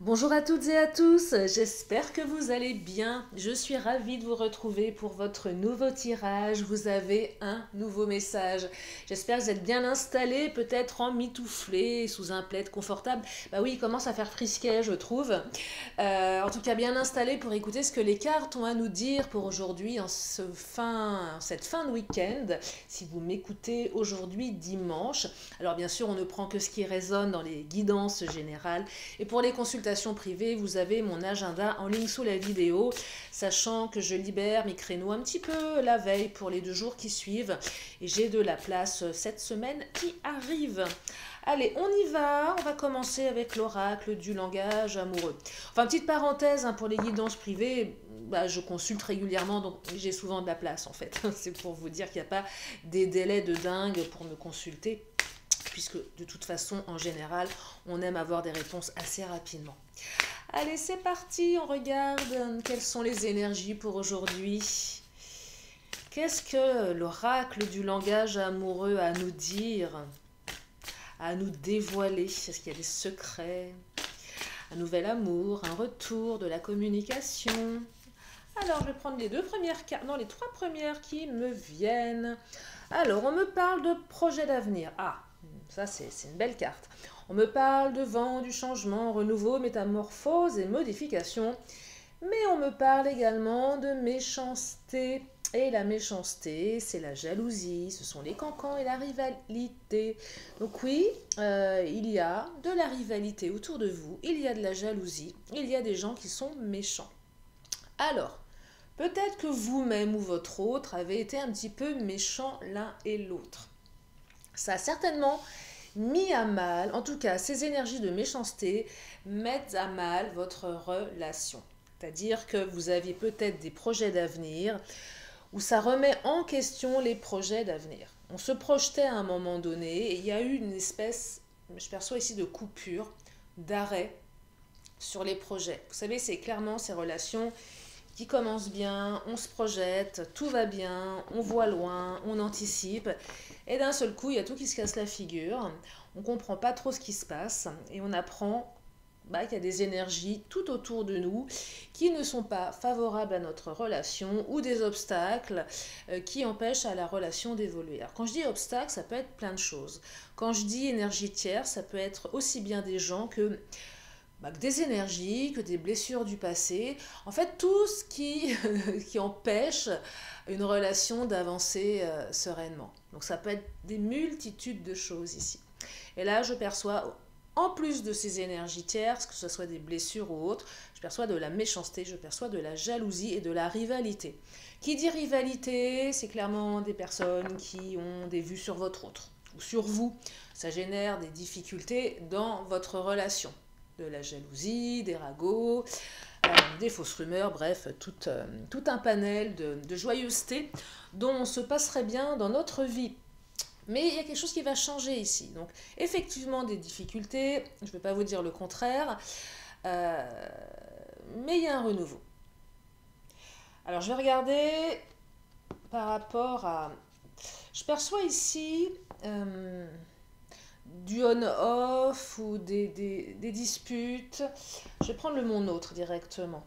Bonjour à toutes et à tous, j'espère que vous allez bien. Je suis ravie de vous retrouver pour votre nouveau tirage. Vous avez un nouveau message. J'espère que vous êtes bien installés, peut-être emmitouflés, sous un plaid confortable. Bah oui, il commence à faire frisquet, je trouve. En tout cas, bien installés pour écouter ce que les cartes ont à nous dire pour aujourd'hui, cette fin de week-end. Si vous m'écoutez aujourd'hui dimanche. Alors bien sûr, on ne prend que ce qui résonne dans les guidances générales. Et pour les consultations privées, vous avez mon agenda en ligne sous la vidéo, sachant que je libère mes créneaux un petit peu la veille pour les 2 jours qui suivent. Et j'ai de la place cette semaine qui arrive. Allez, on y va. On va commencer avec l'oracle du langage amoureux. Enfin, petite parenthèse pour les guidances privées. Je consulte régulièrement, donc j'ai souvent de la place en fait. C'est pour vous dire qu'il n'y a pas des délais de dingue pour me consulter, puisque de toute façon, en général, on aime avoir des réponses assez rapidement. Allez, c'est parti, on regarde quelles sont les énergies pour aujourd'hui. Qu'est-ce que l'oracle du langage amoureux a à nous dire, à nous dévoiler? Est-ce qu'il y a des secrets? Un nouvel amour, un retour de la communication? Alors, je vais prendre les 2 premières cartes, non, les 3 premières qui me viennent. Alors, on me parle de projet d'avenir. Ah, ça, c'est une belle carte. On me parle de vent, du changement, renouveau, métamorphose et modification. Mais on me parle également de méchanceté. Et la méchanceté, c'est la jalousie, ce sont les cancans et la rivalité. Donc oui, il y a de la rivalité autour de vous, il y a de la jalousie, il y a des gens qui sont méchants. Alors, peut-être que vous-même ou votre autre avez été un petit peu méchants l'un et l'autre. Ça a certainement mis à mal, en tout cas ces énergies de méchanceté mettent à mal votre relation. C'est-à-dire que vous aviez peut-être des projets d'avenir où ça remet en question les projets d'avenir. On se projetait à un moment donné et il y a eu une espèce, je perçois ici, de coupure, d'arrêt sur les projets. Vous savez, c'est clairement ces relations qui commencent bien, on se projette, tout va bien, on voit loin, on anticipe, et d'un seul coup, il y a tout qui se casse la figure, on ne comprend pas trop ce qui se passe, et on apprend qu'il y a des énergies tout autour de nous qui ne sont pas favorables à notre relation, ou des obstacles qui empêchent à la relation d'évoluer. Alors quand je dis obstacles, ça peut être plein de choses. Quand je dis énergie tierce, ça peut être aussi bien des gens que des énergies, que des blessures du passé, en fait tout ce qui empêche une relation d'avancer sereinement. Donc ça peut être des multitudes de choses ici. Et là je perçois, en plus de ces énergies tierces, que ce soit des blessures ou autres, je perçois de la méchanceté, je perçois de la jalousie et de la rivalité. Qui dit rivalité, c'est clairement des personnes qui ont des vues sur votre autre, ou sur vous. Ça génère des difficultés dans votre relation. De la jalousie, des ragots, des fausses rumeurs, bref, tout un panel de joyeuseté dont on se passerait bien dans notre vie. Mais il y a quelque chose qui va changer ici. Donc, effectivement, des difficultés, je ne vais pas vous dire le contraire, mais il y a un renouveau. Alors, je vais regarder par rapport à... Je perçois ici du on-off ou des disputes. Je vais prendre le mon autre directement.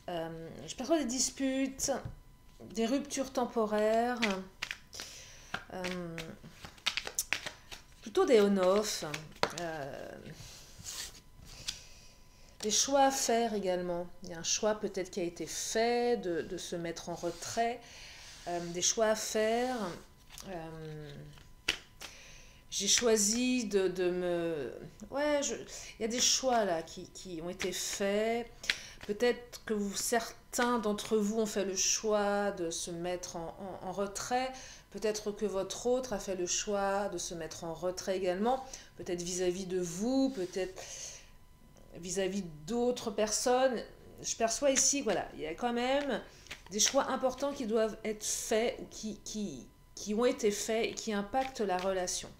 Je perçois des disputes, des ruptures temporaires, plutôt des on-off, des choix à faire également. Il y a un choix peut-être qui a été fait de se mettre en retrait, des choix à faire. J'ai choisi de me... Ouais, il y a des choix là qui ont été faits. Peut-être que certains d'entre vous ont fait le choix de se mettre en retrait. Peut-être que votre autre a fait le choix de se mettre en retrait également. Peut-être vis-à-vis de vous, peut-être vis-à-vis d'autres personnes. Je perçois ici, voilà, il y a quand même des choix importants qui doivent être faits ou qui ont été faits et qui impactent la relation.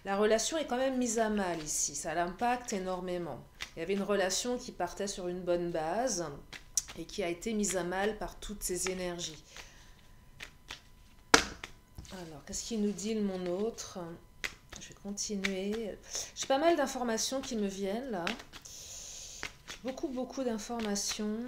La relation est quand même mise à mal ici, ça l'impacte énormément. Il y avait une relation qui partait sur une bonne base et qui a été mise à mal par toutes ces énergies. Alors, qu'est-ce qu'il nous dit le mon autre? Je vais continuer. J'ai pas mal d'informations qui me viennent là. beaucoup d'informations.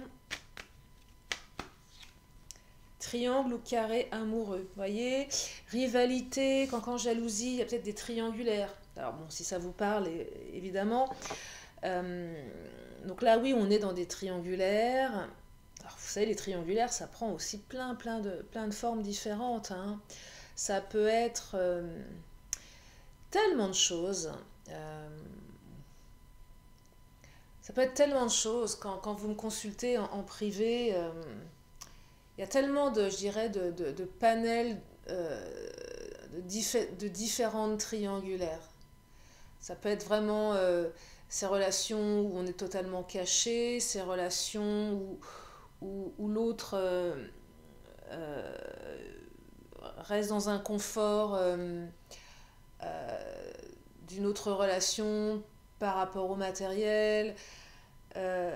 Triangle ou carré amoureux, vous voyez, rivalité, quand jalousie, il y a peut-être des triangulaires. Alors bon, si ça vous parle, évidemment. Donc là, oui, on est dans des triangulaires. Alors, vous savez, les triangulaires, ça prend aussi plein de formes différentes, hein. Ça peut être tellement de choses. Ça peut être tellement de choses. Quand vous me consultez en privé, il y a tellement de, je dirais, de panels de différentes triangulaires. Ça peut être vraiment ces relations où on est totalement caché, ces relations où l'autre euh, reste dans un confort d'une autre relation par rapport au matériel.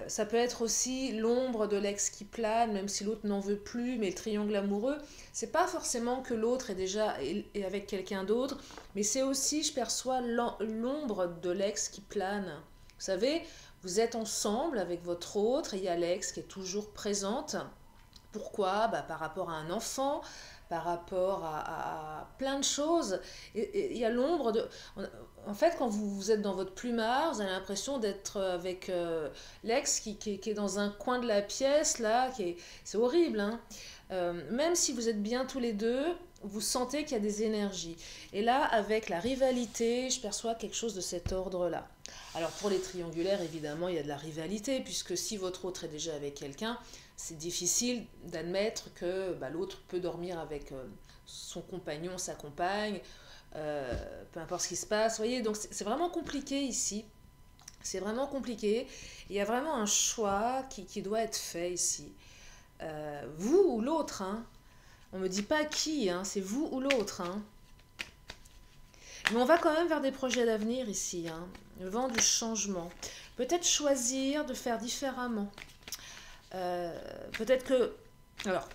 Ça peut être aussi l'ombre de l'ex qui plane, même si l'autre n'en veut plus, mais le triangle amoureux, c'est pas forcément que l'autre est déjà est avec quelqu'un d'autre, mais c'est aussi, je perçois, l'ombre de l'ex qui plane. Vous savez, vous êtes ensemble avec votre autre et il y a l'ex qui est toujours présente. Pourquoi? Par rapport à un enfant, par rapport à plein de choses. Et il y a l'ombre de... En fait, quand vous êtes dans votre plumard, vous avez l'impression d'être avec l'ex qui est dans un coin de la pièce, là, c'est horrible, hein. Même si vous êtes bien tous les deux, vous sentez qu'il y a des énergies. Et là, avec la rivalité, je perçois quelque chose de cet ordre-là. Alors pour les triangulaires, évidemment, il y a de la rivalité, puisque si votre autre est déjà avec quelqu'un, c'est difficile d'admettre que l'autre peut dormir avec son compagnon, sa compagne, peu importe ce qui se passe. Vous voyez, donc c'est vraiment compliqué ici. C'est vraiment compliqué. Il y a vraiment un choix qui doit être fait ici. Vous ou l'autre, hein. On ne me dit pas qui, hein, c'est vous ou l'autre, hein. Mais on va quand même vers des projets d'avenir ici, hein. Le vent du changement. Peut-être choisir de faire différemment. Peut-être que... Alors,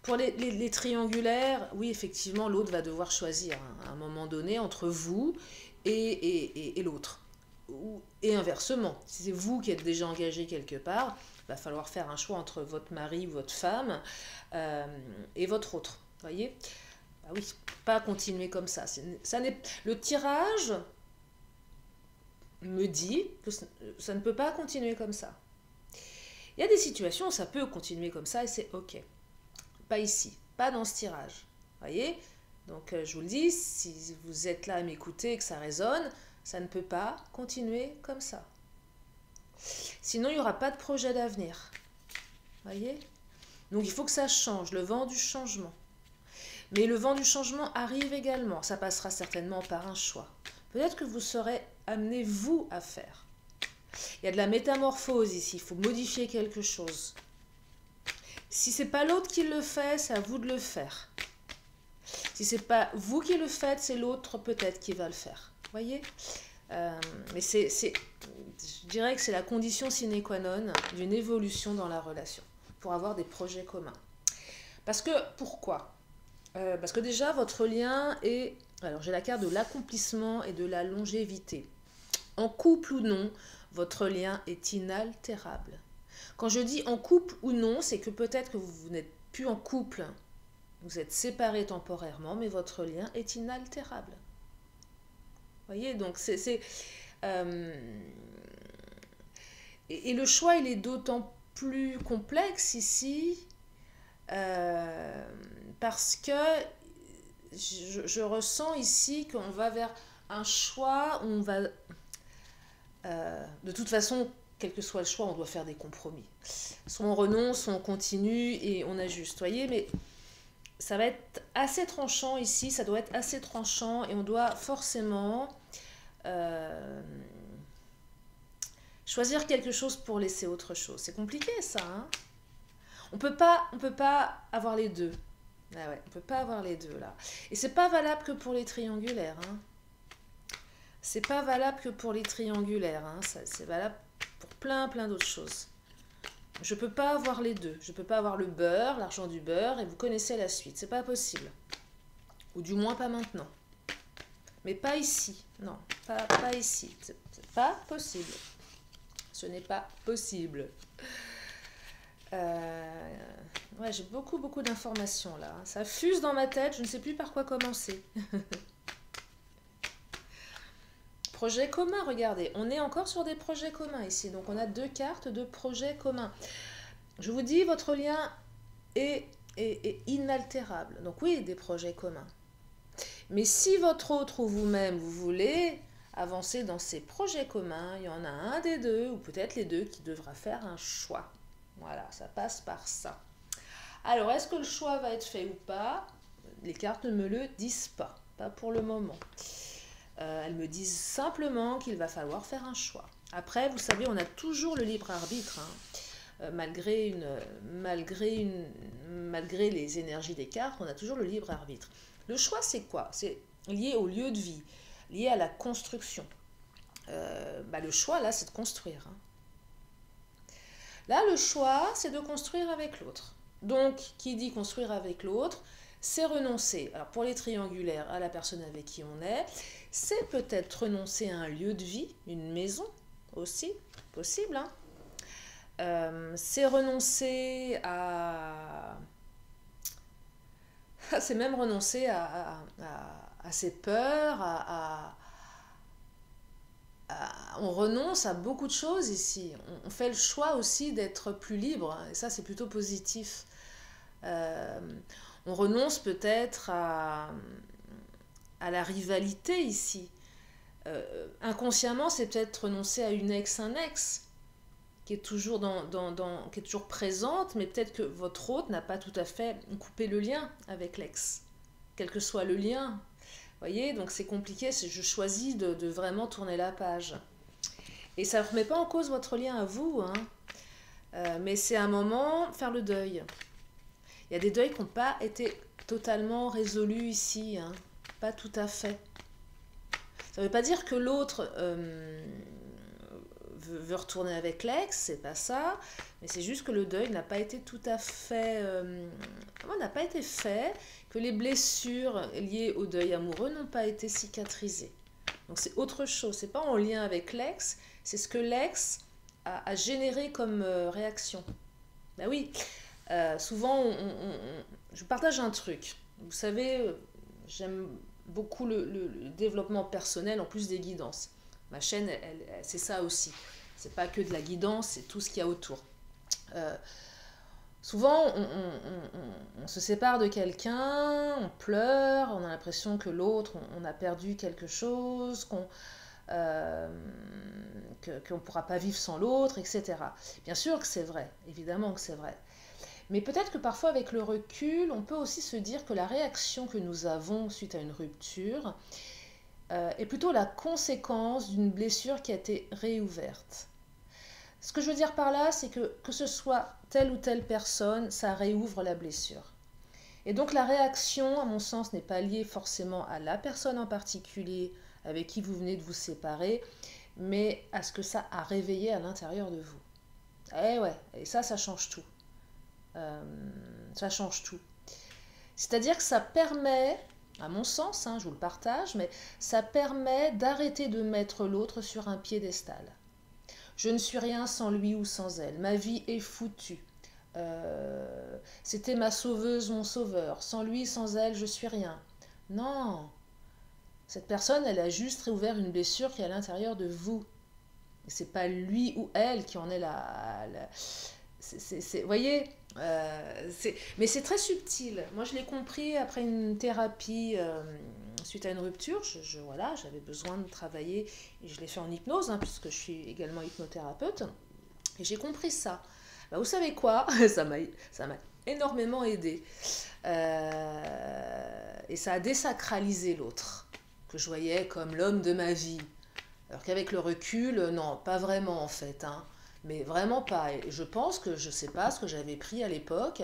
pour les triangulaires, oui, effectivement, l'autre va devoir choisir hein, à un moment donné entre vous et l'autre. Et inversement, si c'est vous qui êtes déjà engagé quelque part, il va falloir faire un choix entre votre mari ou votre femme et votre autre. Vous voyez? Oui, pas continuer comme ça. Le tirage me dit que ça ne peut pas continuer comme ça. Il y a des situations où ça peut continuer comme ça et c'est ok. Pas ici, pas dans ce tirage. Vous voyez? Donc je vous le dis, si vous êtes là à m'écouter et que ça résonne, ça ne peut pas continuer comme ça. Sinon, il n'y aura pas de projet d'avenir. Vous voyez? Donc il faut que ça change, le vent du changement. Mais le vent du changement arrive également. Ça passera certainement par un choix. Peut-être que vous serez amené, vous, à faire. Il y a de la métamorphose ici. Il faut modifier quelque chose. Si ce n'est pas l'autre qui le fait, c'est à vous de le faire. Si ce n'est pas vous qui le faites, c'est l'autre peut-être qui va le faire. Vous voyez? Mais je dirais que c'est la condition sine qua non d'une évolution dans la relation pour avoir des projets communs. Parce que, pourquoi? Parce que déjà, votre lien est... Alors, j'ai la carte de l'accomplissement et de la longévité. En couple ou non, votre lien est inaltérable. Quand je dis en couple ou non, c'est que peut-être que vous n'êtes plus en couple, vous êtes séparés temporairement, mais votre lien est inaltérable. Vous voyez, donc et le choix, il est d'autant plus complexe ici, parce que je ressens ici qu'on va vers un choix où on va... de toute façon, quel que soit le choix, on doit faire des compromis. Soit on renonce, soit on continue et on ajuste. Voyez, mais ça va être assez tranchant ici, ça doit être assez tranchant et on doit forcément choisir quelque chose pour laisser autre chose. C'est compliqué ça, hein? On peut pas avoir les deux. Ah ouais, on peut pas avoir les deux là. Et c'est pas valable que pour les triangulaires, hein. C'est pas valable que pour les triangulaires, hein. C'est valable pour plein d'autres choses. Je peux pas avoir les deux. Je peux pas avoir le beurre, l'argent du beurre, et vous connaissez la suite. C'est pas possible. Ou du moins pas maintenant. Mais pas ici. Non, pas ici. C'est pas possible. Ce n'est pas possible. Ouais, j'ai beaucoup d'informations là. Ça fuse dans ma tête, je ne sais plus par quoi commencer. Projet commun, regardez. On est encore sur des projets communs ici. Donc on a 2 cartes de projets communs. Je vous dis, votre lien est inaltérable. Donc oui, des projets communs. Mais si votre autre ou vous-même, vous voulez avancer dans ces projets communs, il y en a un des deux, ou peut-être les deux, qui devra faire un choix. Voilà, ça passe par ça. Alors, est-ce que le choix va être fait ou pas? Les cartes ne me le disent pas pour le moment. Elles me disent simplement qu'il va falloir faire un choix. Après, vous savez, on a toujours le libre arbitre, hein. Malgré les énergies des cartes, on a toujours le libre arbitre. Le choix, c'est quoi? C'est lié au lieu de vie, lié à la construction. Le choix, là, c'est de construire, hein. Là, le choix, c'est de construire avec l'autre. Donc, qui dit construire avec l'autre, c'est renoncer. Alors, pour les triangulaires, à la personne avec qui on est, c'est peut-être renoncer à un lieu de vie, une maison aussi, possible, hein. C'est renoncer à... C'est même renoncer à ses peurs, on renonce à beaucoup de choses ici. On fait le choix aussi d'être plus libre, et ça c'est plutôt positif. On renonce peut-être à la rivalité ici. Inconsciemment, c'est peut-être renoncer à une ex, un ex, qui est toujours, qui est toujours présente, mais peut-être que votre hôte n'a pas tout à fait coupé le lien avec l'ex, quel que soit le lien. Voyez, donc c'est compliqué, je choisis de vraiment tourner la page. Et ça ne remet pas en cause votre lien à vous, hein. Mais c'est un moment, faire le deuil. Il y a des deuils qui n'ont pas été totalement résolus ici, hein. Pas tout à fait. Ça ne veut pas dire que l'autre veut retourner avec l'ex, c'est pas ça, mais c'est juste que le deuil n'a pas été tout à fait... n'a pas été fait, que les blessures liées au deuil amoureux n'ont pas été cicatrisées. Donc c'est autre chose, c'est pas en lien avec l'ex, c'est ce que l'ex a généré comme réaction. Ben oui, souvent, je partage un truc. Vous savez, j'aime beaucoup le développement personnel en plus des guidances. Ma chaîne, c'est ça aussi. C'est pas que de la guidance, c'est tout ce qu'il y a autour. Souvent, on se sépare de quelqu'un, on pleure, on a l'impression que l'autre, on a perdu quelque chose, qu'on ne pourra pas vivre sans l'autre, etc. Bien sûr que c'est vrai, évidemment que c'est vrai. Mais peut-être que parfois, avec le recul, on peut aussi se dire que la réaction que nous avons suite à une rupture est plutôt la conséquence d'une blessure qui a été réouverte. Ce que je veux dire par là, c'est que ce soit telle ou telle personne, ça réouvre la blessure. Et donc la réaction, à mon sens, n'est pas liée forcément à la personne en particulier avec qui vous venez de vous séparer, mais à ce que ça a réveillé à l'intérieur de vous. Eh ouais, et ça change tout. Ça change tout. C'est-à-dire que ça permet, à mon sens, je vous le partage, mais ça permet d'arrêter de mettre l'autre sur un piédestal. Je ne suis rien sans lui ou sans elle. Ma vie est foutue. C'était ma sauveuse, mon sauveur. Sans lui, sans elle, je suis rien. Non. Cette personne, elle a juste réouvert une blessure qui est à l'intérieur de vous. C'est pas lui ou elle qui en est vous voyez, mais c'est très subtil. Moi, je l'ai compris après une thérapie suite à une rupture. Voilà, j'avais besoin de travailler et je l'ai fait en hypnose, puisque je suis également hypnothérapeute. Et j'ai compris ça. Vous savez quoi? Ça m'a énormément aidé. Et ça a désacralisé l'autre, que je voyais comme l'homme de ma vie. Alors qu'avec le recul, non, pas vraiment en fait, mais vraiment pas. Et je pense que je ne sais pas ce que j'avais pris à l'époque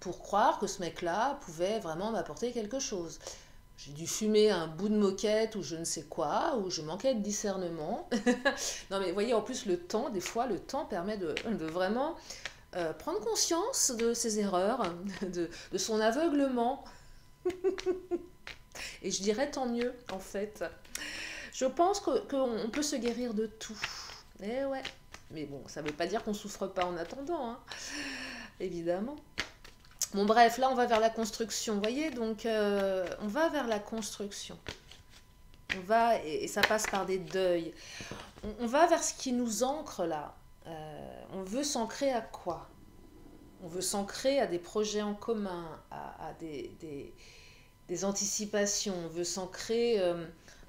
pour croire que ce mec-là pouvait vraiment m'apporter quelque chose. J'ai dû fumer un bout de moquette ou je ne sais quoi, ou je manquais de discernement. Non mais vous voyez, en plus le temps, des fois, le temps permet de vraiment prendre conscience de ses erreurs, de son aveuglement. Et je dirais tant mieux, en fait. Je pense qu'on peut se guérir de tout. Eh ouais, Mais bon, ça ne veut pas dire qu'on ne souffre pas en attendant, hein, évidemment. Bon bref, là on va vers la construction, vous voyez, donc on va vers la construction. On va, et ça passe par des deuils. On va vers ce qui nous ancre là. On veut s'ancrer à quoi? On veut s'ancrer à des projets en commun, à des anticipations. On veut s'ancrer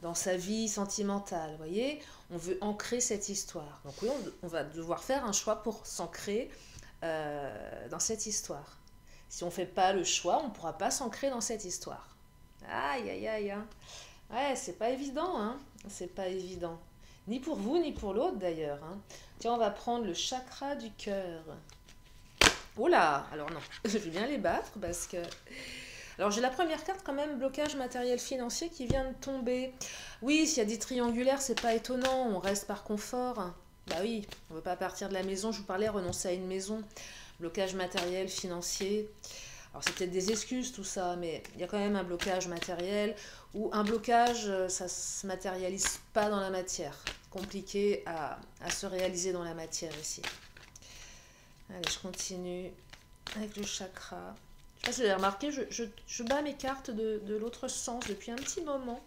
dans sa vie sentimentale, vous voyez. On veut ancrer cette histoire. Donc oui, on va devoir faire un choix pour s'ancrer dans cette histoire. Si on ne fait pas le choix, on ne pourra pas s'ancrer dans cette histoire. Aïe, aïe, aïe, hein. Ouais, c'est pas évident, hein. C'est pas évident. Ni pour vous, ni pour l'autre d'ailleurs, hein. Tiens, on va prendre le chakra du cœur. Oh là, alors non, je vais bien les battre parce que... Alors j'ai la première carte quand même, blocage matériel financier qui vient de tomber. Oui, s'il y a des triangulaires, c'est pas étonnant, on reste par confort. Bah oui, on veut pas partir de la maison, je vous parlais, renoncer à une maison. Blocage matériel, financier. Alors c'est peut-être des excuses tout ça, mais il y a quand même un blocage matériel ou un blocage, ça ne se matérialise pas dans la matière. Compliqué à se réaliser dans la matière ici. Allez, je continue avec le chakra. Je sais pas si vous avez remarqué, je bats mes cartes de l'autre sens depuis un petit moment.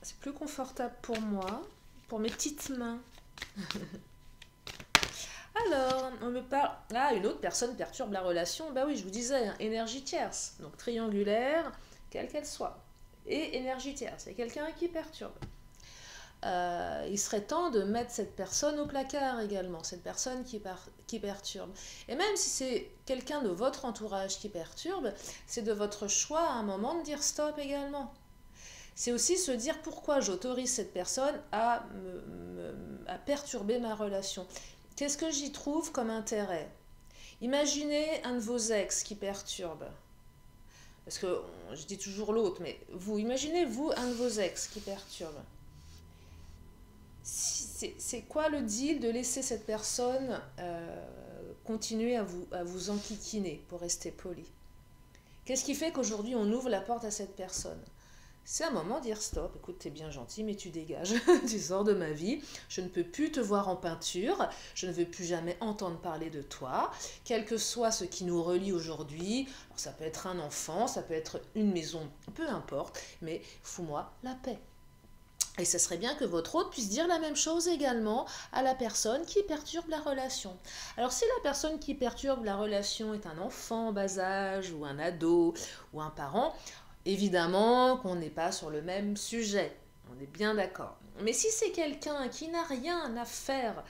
C'est plus confortable pour moi, pour mes petites mains. Alors, on me parle... Ah, une autre personne perturbe la relation. Bah oui, je vous disais, hein, énergie tierce. Donc triangulaire, quelle qu'elle soit. Et énergie tierce, c'est quelqu'un qui perturbe. Il serait temps de mettre cette personne au placard également, cette personne qui perturbe. Et même si c'est quelqu'un de votre entourage qui perturbe, c'est de votre choix à un moment de dire stop également. C'est aussi se dire pourquoi j'autorise cette personne à perturber ma relation. Qu'est-ce que j'y trouve comme intérêt? Imaginez un de vos ex qui perturbe. Parce que je dis toujours l'autre, mais vous, imaginez-vous un de vos ex qui perturbe. C'est quoi le deal de laisser cette personne continuer à vous enquiquiner, pour rester poli? Qu'est-ce qui fait qu'aujourd'hui on ouvre la porte à cette personne? C'est un moment de dire stop, écoute, t'es bien gentil, mais tu dégages, tu sors de ma vie, je ne peux plus te voir en peinture, je ne veux plus jamais entendre parler de toi, quel que soit ce qui nous relie aujourd'hui, alors ça peut être un enfant, ça peut être une maison, peu importe, mais fous-moi la paix. Et ce serait bien que votre hôte puisse dire la même chose également à la personne qui perturbe la relation. Alors si la personne qui perturbe la relation est un enfant en bas âge, ou un ado, ou un parent, évidemment qu'on n'est pas sur le même sujet, on est bien d'accord. Mais si c'est quelqu'un qui n'a rien à faire,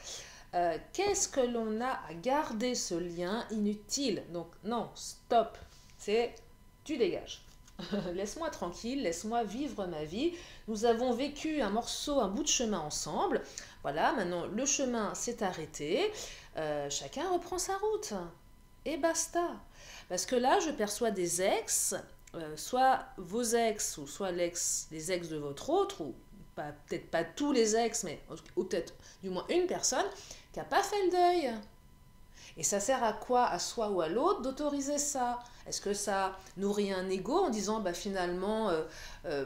qu'est-ce que l'on a à garder ce lien inutile? Donc non, stop, c'est tu dégages. Laisse-moi tranquille, laisse-moi vivre ma vie. Nous avons vécu un bout de chemin ensemble. Voilà, maintenant le chemin s'est arrêté. Chacun reprend sa route. Et basta. Parce que là, je perçois des ex, soit vos ex, ou soit les ex de votre autre, ou peut-être pas tous les ex, mais ou peut-être du moins une personne qui n'a pas fait le deuil. Et ça sert à quoi, à soi ou à l'autre, d'autoriser ça? Est-ce que ça nourrit un ego en disant bah, finalement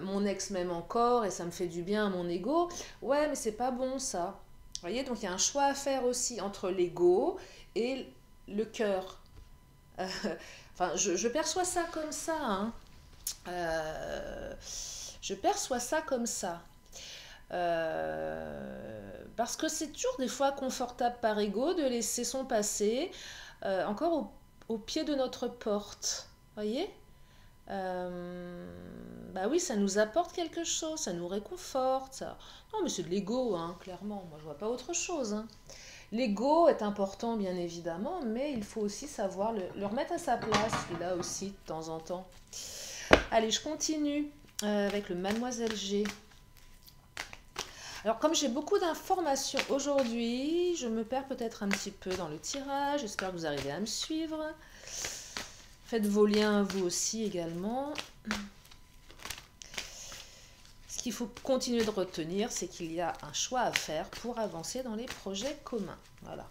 mon ex m'aime encore et ça me fait du bien à mon ego? Ouais, mais c'est pas bon ça. Vous voyez, donc il y a un choix à faire aussi entre l'ego et le cœur. Enfin, je perçois ça comme ça. Hein. Je perçois ça comme ça. Parce que c'est toujours des fois confortable par ego de laisser son passé encore au pied de notre porte. Voyez, bah oui, ça nous apporte quelque chose, ça nous réconforte. Ça... Non, mais c'est de l'ego, hein, clairement. Moi, je vois pas autre chose. Hein. L'ego est important, bien évidemment, mais il faut aussi savoir le remettre à sa place, là aussi, de temps en temps. Allez, je continue avec le Mademoiselle G. Alors, comme j'ai beaucoup d'informations aujourd'hui, je me perds peut-être un petit peu dans le tirage. J'espère que vous arrivez à me suivre. Faites vos liens, vous aussi, également. Ce qu'il faut continuer de retenir, c'est qu'il y a un choix à faire pour avancer dans les projets communs. Voilà.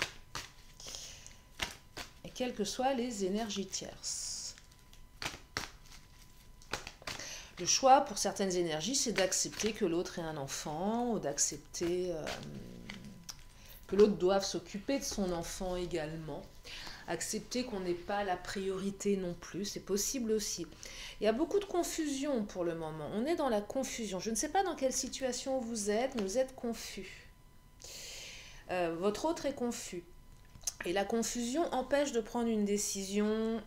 Et quelles que soient les énergies tierces. Le choix pour certaines énergies, c'est d'accepter que l'autre ait un enfant ou d'accepter que l'autre doive s'occuper de son enfant également. Accepter qu'on n'est pas la priorité non plus, c'est possible aussi. Il y a beaucoup de confusion pour le moment. On est dans la confusion. Je ne sais pas dans quelle situation vous êtes, mais vous êtes confus. Votre autre est confus. Et la confusion empêche de prendre une décision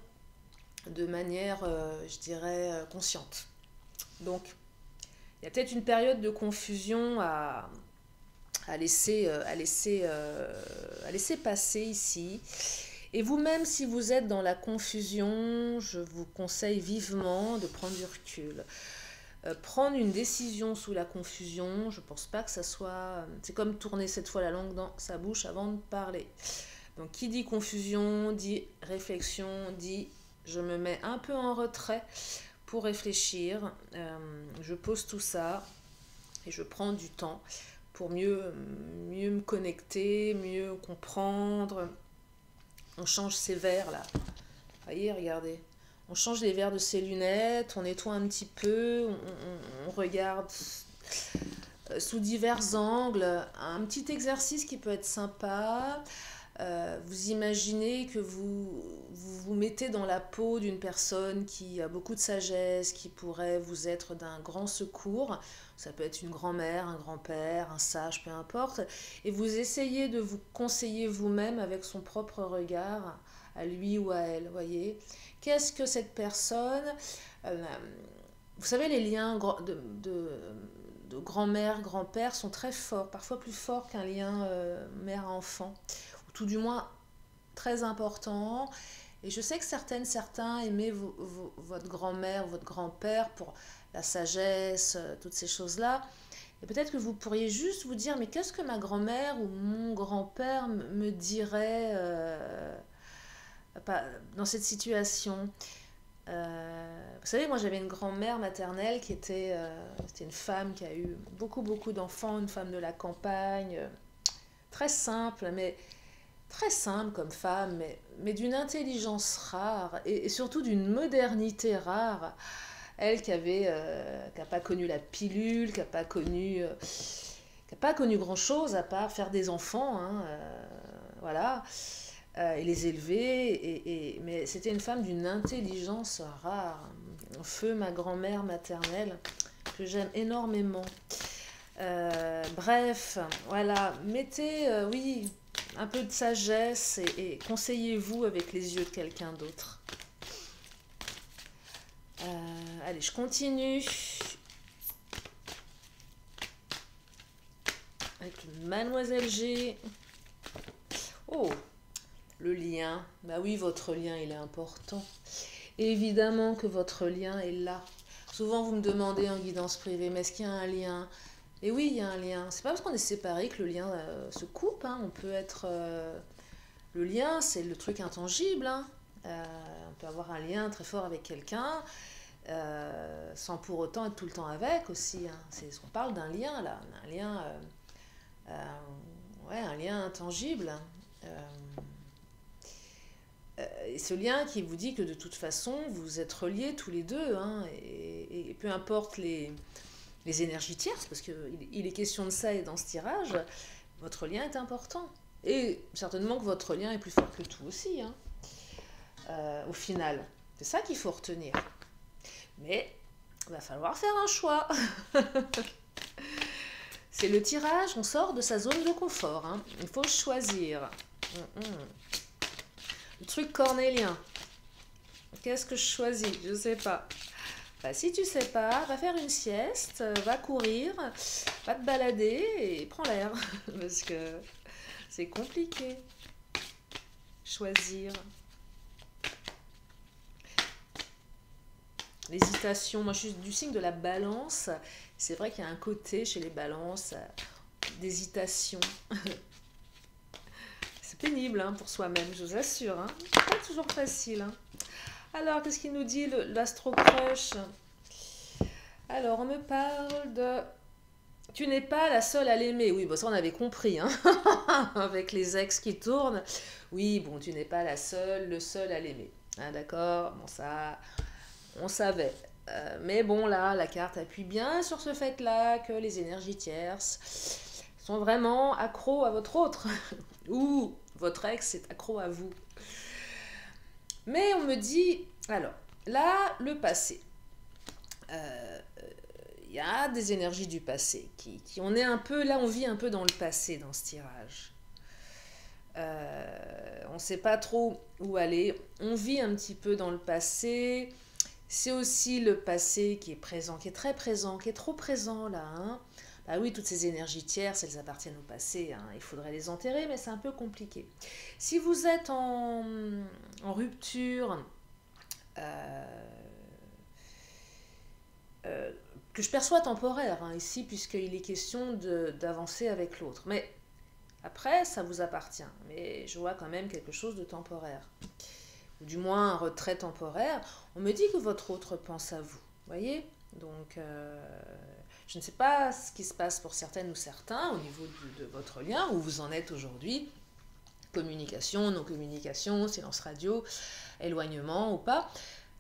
de manière, je dirais, consciente. Donc, il y a peut-être une période de confusion à laisser passer ici. Et vous-même, si vous êtes dans la confusion, je vous conseille vivement de prendre du recul. Prendre une décision sous la confusion, je ne pense pas que ça soit... C'est comme tourner cette fois la langue dans sa bouche avant de parler. Donc, qui dit confusion, dit réflexion, dit je me mets un peu en retrait pour réfléchir. Je pose tout ça et je prends du temps pour mieux me connecter, mieux comprendre. On change ses verres là. Voyez, regardez. On change les verres de ses lunettes, on nettoie un petit peu, on regarde sous divers angles. Un petit exercice qui peut être sympa. Vous imaginez que vous mettez dans la peau d'une personne qui a beaucoup de sagesse, qui pourrait vous être d'un grand secours. Ça peut être une grand-mère, un grand-père, un sage, peu importe. Et vous essayez de vous conseiller vous-même avec son propre regard, à lui ou à elle, voyez. Qu'est-ce que cette personne... vous savez, les liens de grand-mère, grand-père sont très forts, parfois plus forts qu'un lien mère-enfant, ou tout du moins très important. Et je sais que certains aimaient votre grand-mère, votre grand-père pour la sagesse, toutes ces choses-là. Et peut-être que vous pourriez juste vous dire, mais qu'est-ce que ma grand-mère ou mon grand-père me dirait dans cette situation? Vous savez, moi j'avais une grand-mère maternelle qui était une femme qui a eu beaucoup d'enfants, une femme de la campagne, très simple, mais très simple comme femme, mais d'une intelligence rare et surtout d'une modernité rare. Elle qui n'a pas connu la pilule, qui n'a pas connu grand-chose à part faire des enfants, hein, voilà, et les élever. Mais c'était une femme d'une intelligence rare. Feu, ma grand-mère maternelle, que j'aime énormément. Bref, voilà, mettez, oui, un peu de sagesse et conseillez-vous avec les yeux de quelqu'un d'autre. Allez, je continue avec Mademoiselle G. Oh, le lien. Bah oui, votre lien, il est important. Évidemment que votre lien est là. Souvent, vous me demandez en guidance privée, mais est-ce qu'il y a un lien? Et oui, il y a un lien. C'est pas parce qu'on est séparés que le lien se coupe, hein. On peut être... le lien, c'est le truc intangible, hein. On peut avoir un lien très fort avec quelqu'un, sans pour autant être tout le temps avec aussi, hein. On parle d'un lien, là. Un lien, ouais, un lien intangible. Et ce lien qui vous dit que de toute façon, vous êtes reliés tous les deux, hein, et peu importe les énergies tierces, parce qu'il est question de ça et dans ce tirage, votre lien est important. Et certainement que votre lien est plus fort que tout aussi, hein, au final. C'est ça qu'il faut retenir. Mais il va falloir faire un choix. C'est le tirage, on sort de sa zone de confort, hein. Il faut choisir. Le truc cornélien. Qu'est-ce que je choisis? Je ne sais pas. Bah, si tu sais pas, va faire une sieste, va courir, va te balader et prends l'air. Parce que c'est compliqué. Choisir. L'hésitation. Moi, je suis du signe de la balance. C'est vrai qu'il y a un côté chez les balances d'hésitation. C'est pénible, hein, pour soi-même, je vous assure. Hein. C'est pas toujours facile. Hein. Alors, qu'est-ce qu'il nous dit, l'astro-crush? Alors, on me parle de... Tu n'es pas la seule à l'aimer. Oui, bon, ça, on avait compris, hein. Avec les ex qui tournent. Oui, bon, tu n'es pas la seule, le seul à l'aimer. Hein, d'accord? Bon, ça, on savait. Mais bon, là, la carte appuie bien sur ce fait-là que les énergies tierces Ils sont vraiment accros à votre autre. Ou votre ex est accro à vous. Mais on me dit, alors, là, le passé. Il y a des énergies du passé on est un peu, là on vit un peu dans le passé dans ce tirage. On ne sait pas trop où aller, on vit un petit peu dans le passé. C'est aussi le passé qui est présent, qui est très présent, qui est trop présent là. Hein. Bah oui, toutes ces énergies tierces, elles appartiennent au passé. Hein. Il faudrait les enterrer, mais c'est un peu compliqué. Si vous êtes en rupture, que je perçois temporaire hein, ici, puisqu'il est question d'avancer avec l'autre. Mais après, ça vous appartient. Mais je vois quand même quelque chose de temporaire. Ou du moins un retrait temporaire. On me dit que votre autre pense à vous. Voyez ? Donc, je ne sais pas ce qui se passe pour certaines ou certains au niveau de votre lien, où vous en êtes aujourd'hui. Communication, non-communication, silence radio, éloignement ou pas.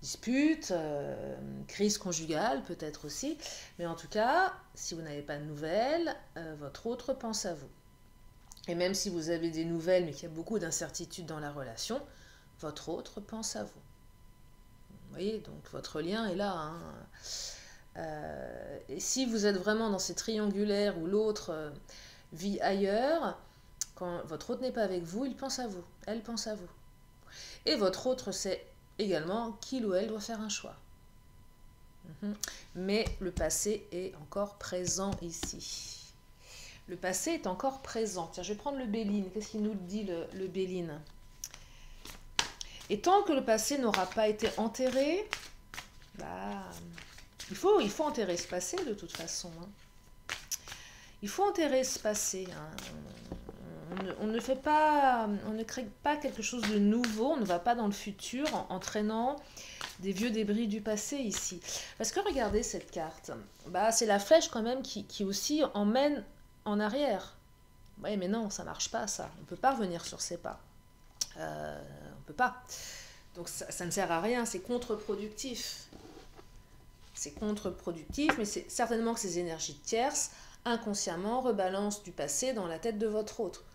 Dispute, crise conjugale peut-être aussi. Mais en tout cas, si vous n'avez pas de nouvelles, votre autre pense à vous. Et même si vous avez des nouvelles, mais qu'il y a beaucoup d'incertitudes dans la relation, votre autre pense à vous. Vous voyez, donc votre lien est là. Hein. Et si vous êtes vraiment dans ces triangulaires où l'autre vit ailleurs, quand votre autre n'est pas avec vous, il pense à vous, elle pense à vous. Et votre autre sait également qu'il ou elle doit faire un choix. Mais le passé est encore présent ici. Le passé est encore présent. Tiens, je vais prendre le Béline. Qu'est-ce qu'il nous dit le Béline? Et tant que le passé n'aura pas été enterré, bah, il faut enterrer ce passé de toute façon. Hein. Il faut enterrer ce passé. Hein. On ne fait pas, on ne crée pas quelque chose de nouveau, on ne va pas dans le futur en traînant des vieux débris du passé ici. Parce que regardez cette carte, bah, c'est la flèche quand même qui aussi emmène en arrière. Oui, mais non, ça marche pas ça. On ne peut pas revenir sur ses pas. On ne peut pas. Donc ça ne sert à rien, c'est contre-productif. C'est contre-productif, mais c'est certainement que ces énergies tierces, inconsciemment, rebalancent du passé dans la tête de votre autre.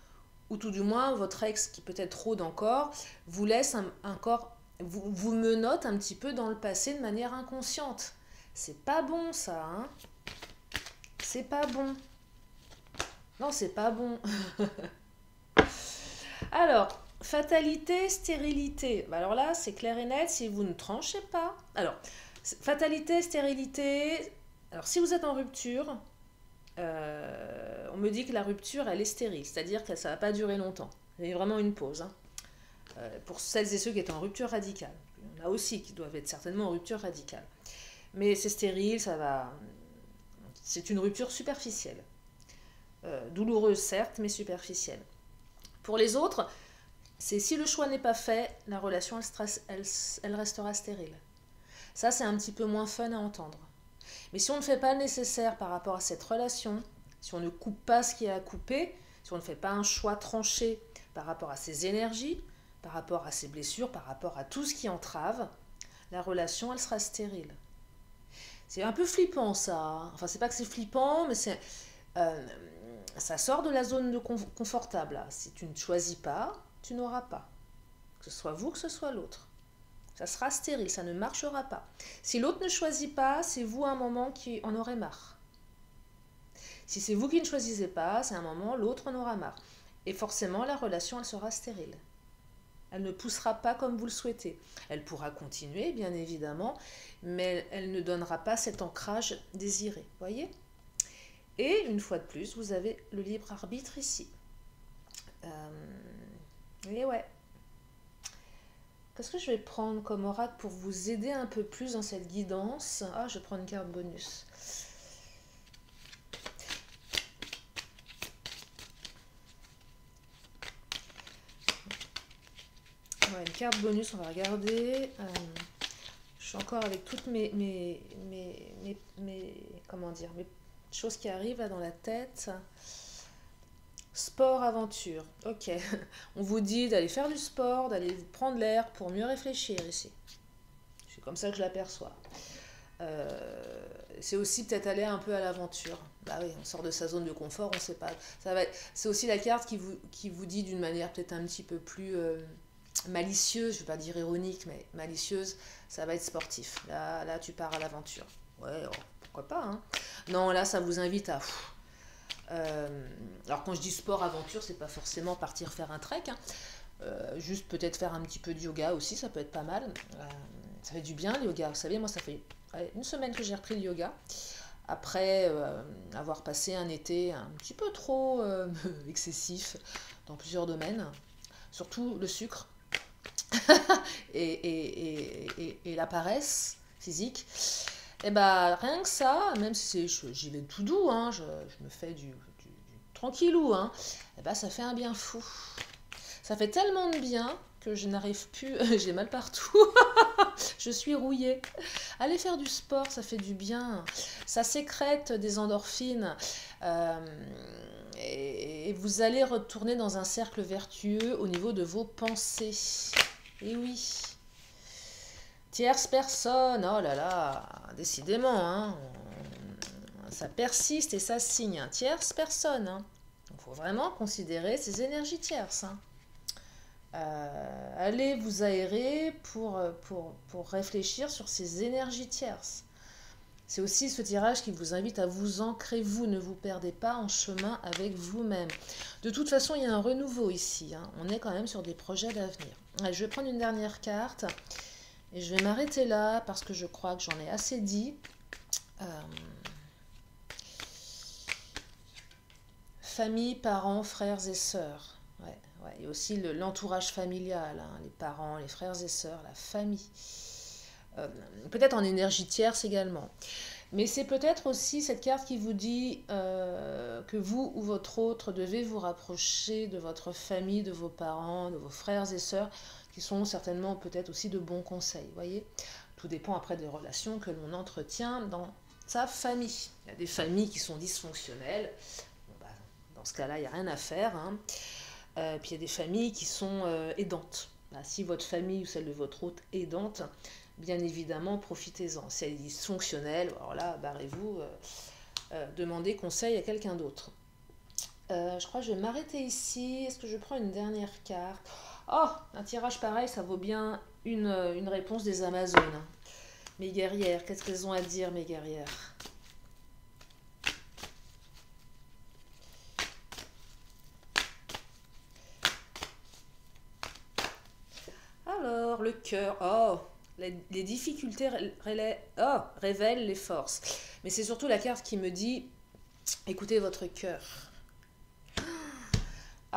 Ou tout du moins, votre ex, qui peut-être rôde encore, vous laisse encore, vous menotte un petit peu dans le passé de manière inconsciente. C'est pas bon ça, hein. C'est pas bon. Non, c'est pas bon. Alors, fatalité, stérilité. Alors là, c'est clair et net, si vous ne tranchez pas. Alors, fatalité, stérilité. Alors, si vous êtes en rupture, on me dit que la rupture, elle est stérile. C'est-à-dire que ça ne va pas durer longtemps. Il y a vraiment une pause. Hein. Pour celles et ceux qui étaient en rupture radicale. Il y en a aussi qui doivent être certainement en rupture radicale. Mais c'est stérile, ça va... C'est une rupture superficielle. Douloureuse, certes, mais superficielle. Pour les autres, c'est si le choix n'est pas fait, la relation, elle restera stérile. Ça, c'est un petit peu moins fun à entendre. Mais si on ne fait pas le nécessaire par rapport à cette relation, si on ne coupe pas ce qui est à couper, si on ne fait pas un choix tranché par rapport à ses énergies, par rapport à ses blessures, par rapport à tout ce qui entrave, la relation, elle sera stérile. C'est un peu flippant, ça. Hein. Enfin, c'est pas que c'est flippant, mais c'est... ça sort de la zone de confortable. Là. Si tu ne choisis pas, tu n'auras pas. Que ce soit vous, que ce soit l'autre. Ça sera stérile, ça ne marchera pas. Si l'autre ne choisit pas, c'est vous à un moment qui en aurez marre. Si c'est vous qui ne choisissez pas, c'est un moment, l'autre en aura marre. Et forcément, la relation, elle sera stérile. Elle ne poussera pas comme vous le souhaitez. Elle pourra continuer, bien évidemment, mais elle ne donnera pas cet ancrage désiré. Voyez ? Et une fois de plus, vous avez le libre arbitre ici. Et ouais. Qu'est-ce que je vais prendre comme oracle pour vous aider un peu plus dans cette guidance? Ah, je prends une carte bonus. Ouais, une carte bonus, on va regarder. Je suis encore avec toutes mes comment dire, mes choses qui arrivent là dans la tête. Sport, aventure. Ok. On vous dit d'aller faire du sport, d'aller prendre l'air pour mieux réfléchir ici. C'est comme ça que je l'aperçois. C'est aussi peut-être aller un peu à l'aventure. Bah oui, on sort de sa zone de confort, on sait pas. C'est aussi la carte qui vous dit d'une manière peut-être un petit peu plus malicieuse, je ne vais pas dire ironique, mais malicieuse, ça va être sportif. Là tu pars à l'aventure. Ouais, oh, pourquoi pas, hein. Non, là, ça vous invite à... alors quand je dis sport, aventure, c'est pas forcément partir faire un trek, hein. Juste peut-être faire un petit peu de yoga aussi, ça peut être pas mal. Ça fait du bien le yoga, vous savez, moi ça fait une semaine que j'ai repris le yoga, après avoir passé un été un petit peu trop excessif dans plusieurs domaines, surtout le sucre et la paresse physique. Et bah rien que ça, même si j'y vais tout doux, hein, je me fais du tranquillou, hein, et bah ça fait un bien fou. Ça fait tellement de bien que je n'arrive plus, j'ai mal partout, je suis rouillée. Allez faire du sport, ça fait du bien, ça sécrète des endorphines, et vous allez retourner dans un cercle vertueux au niveau de vos pensées. Et oui. Tierce personne, oh là là, décidément, hein, ça persiste et ça signe, hein. Tierce personne, hein. Il faut vraiment considérer ces énergies tierces, hein. Allez vous aérer pour réfléchir sur ces énergies tierces. C'est aussi ce tirage qui vous invite à vous ancrer, vous, ne vous perdez pas en chemin avec vous-même. De toute façon, il y a un renouveau ici, hein. On est quand même sur des projets d'avenir. Je vais prendre une dernière carte. Et je vais m'arrêter là parce que je crois que j'en ai assez dit. Famille, parents, frères et sœurs. Ouais, ouais. Et aussi l'entourage familial, hein, les parents, les frères et sœurs, la famille. Peut-être en énergie tierce également. Mais c'est peut-être aussi cette carte qui vous dit que vous ou votre autre devez vous rapprocher de votre famille, de vos parents, de vos frères et sœurs, qui sont certainement peut-être aussi de bons conseils, voyez. Tout dépend après des relations que l'on entretient dans sa famille. Il y a des familles qui sont dysfonctionnelles. Bon, bah, dans ce cas-là, il n'y a rien à faire, hein. Puis il y a des familles qui sont aidantes. Bah, si votre famille ou celle de votre hôte est aidante, bien évidemment, profitez-en. Si elle est dysfonctionnelle, alors là, barrez-vous, demandez conseil à quelqu'un d'autre. Je crois que je vais m'arrêter ici. Est-ce que je prends une dernière carte? Oh, un tirage pareil, ça vaut bien une réponse des Amazones. Mes guerrières, qu'est-ce qu'elles ont à dire, mes guerrières? Alors, le cœur. Oh, les difficultés révèlent les forces. Mais c'est surtout la carte qui me dit, écoutez votre cœur.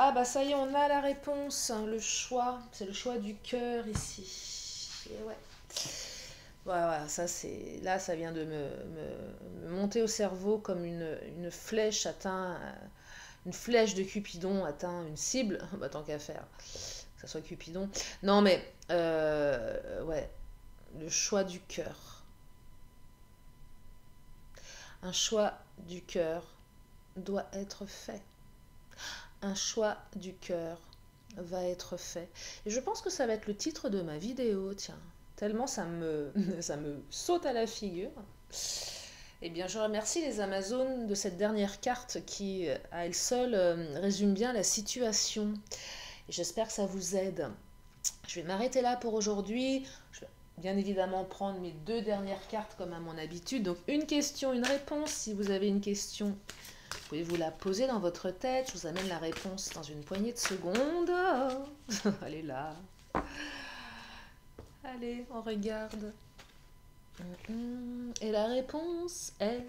Ah bah ça y est, on a la réponse, hein, le choix. C'est le choix du cœur ici. Et ouais. Voilà, ça c'est. Là, ça vient de me monter au cerveau comme une flèche atteint. Une flèche de Cupidon atteint une cible. Bah tant qu'à faire. Que ça soit Cupidon. Non mais ouais. Le choix du cœur. Un choix du cœur doit être fait. Un choix du cœur va être fait. Et je pense que ça va être le titre de ma vidéo, tiens. Tellement ça me saute à la figure. Eh bien, je remercie les Amazones de cette dernière carte qui, à elle seule, résume bien la situation. Et j'espère que ça vous aide. Je vais m'arrêter là pour aujourd'hui. Je vais bien évidemment prendre mes 2 dernières cartes comme à mon habitude. Donc, une question, une réponse. Si vous avez une question, vous pouvez vous la poser dans votre tête. Je vous amène la réponse dans une poignée de secondes. Oh, elle est là. Allez, on regarde. Et la réponse est: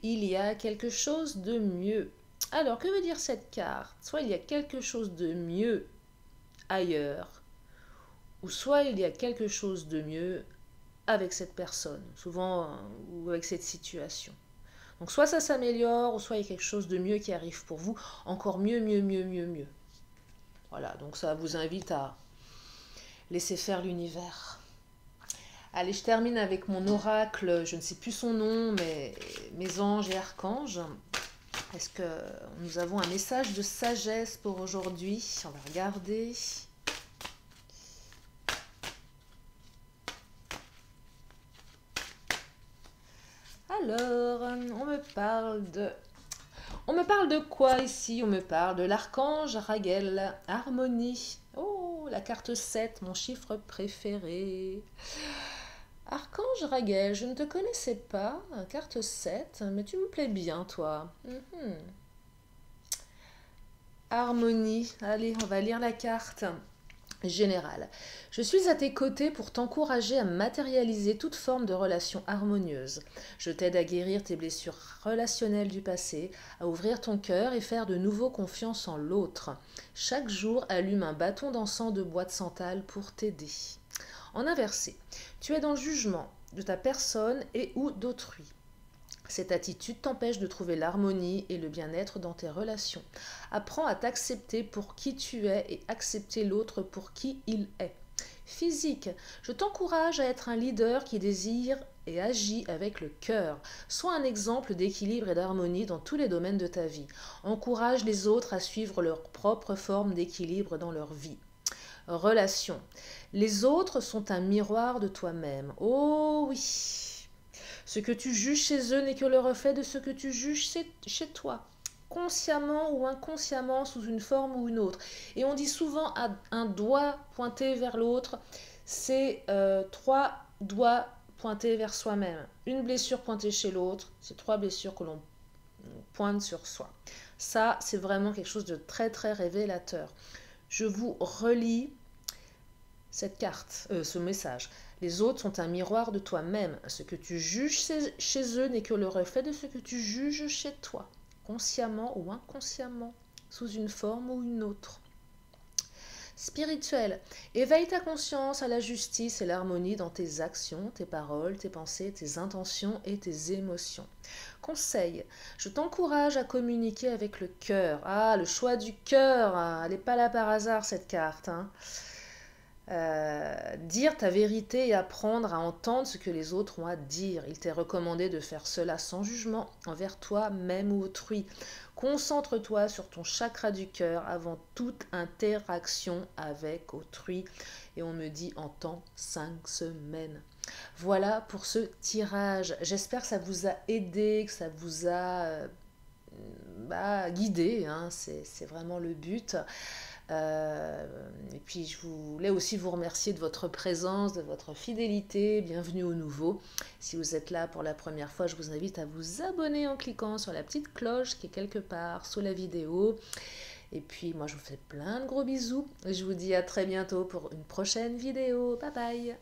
il y a quelque chose de mieux. Alors, que veut dire cette carte? Soit il y a quelque chose de mieux ailleurs, ou soit il y a quelque chose de mieux avec cette personne, souvent, ou avec cette situation. Donc, soit ça s'améliore, ou soit il y a quelque chose de mieux qui arrive pour vous. Encore mieux, mieux, mieux, mieux, mieux. Voilà, donc ça vous invite à laisser faire l'univers. Allez, je termine avec mon oracle, je ne sais plus son nom, mais mes anges et archanges. Est-ce que nous avons un message de sagesse pour aujourd'hui? On va regarder. Alors, on me parle de... On me parle de quoi ici? On me parle de l'archange Raguel, harmonie. Oh, la carte 7, mon chiffre préféré. Archange Raguel, je ne te connaissais pas, carte 7, mais tu me plais bien, toi. Harmonie, allez, on va lire la carte. Générale. Je suis à tes côtés pour t'encourager à matérialiser toute forme de relation harmonieuse. Je t'aide à guérir tes blessures relationnelles du passé, à ouvrir ton cœur et faire de nouveau confiance en l'autre. Chaque jour, allume un bâton d'encens de bois de santal pour t'aider. En inversé, tu es dans le jugement de ta personne et ou d'autrui. Cette attitude t'empêche de trouver l'harmonie et le bien-être dans tes relations. Apprends à t'accepter pour qui tu es et accepter l'autre pour qui il est. Physique, je t'encourage à être un leader qui désire et agit avec le cœur. Sois un exemple d'équilibre et d'harmonie dans tous les domaines de ta vie. Encourage les autres à suivre leur propre forme d'équilibre dans leur vie. Relation, les autres sont un miroir de toi-même. Oh oui! Ce que tu juges chez eux n'est que le reflet de ce que tu juges chez toi, consciemment ou inconsciemment, sous une forme ou une autre. Et on dit souvent un doigt pointé vers l'autre, c'est 3 doigts pointés vers soi-même. Une blessure pointée chez l'autre, c'est 3 blessures que l'on pointe sur soi. Ça, c'est vraiment quelque chose de très très révélateur. Je vous relis cette carte, ce message. Les autres sont un miroir de toi-même. Ce que tu juges chez eux n'est que le reflet de ce que tu juges chez toi, consciemment ou inconsciemment, sous une forme ou une autre. Spirituel, éveille ta conscience à la justice et l'harmonie dans tes actions, tes paroles, tes pensées, tes intentions et tes émotions. Conseil, je t'encourage à communiquer avec le cœur. Ah, le choix du cœur, hein, elle n'est pas là par hasard cette carte, hein. Dire ta vérité et apprendre à entendre ce que les autres ont à dire. Il t'est recommandé de faire cela sans jugement envers toi-même ou autrui. Concentre-toi sur ton chakra du cœur avant toute interaction avec autrui. Et on me dit en temps 5 semaines. Voilà pour ce tirage. J'espère que ça vous a aidé, que ça vous a guidé, hein. C'est vraiment le but. Et puis je voulais aussi vous remercier de votre présence, de votre fidélité. Bienvenue au nouveau. Si vous êtes là pour la première fois, je vous invite à vous abonner en cliquant sur la petite cloche qui est quelque part sous la vidéo. Et puis moi je vous fais plein de gros bisous et je vous dis à très bientôt pour une prochaine vidéo. Bye bye.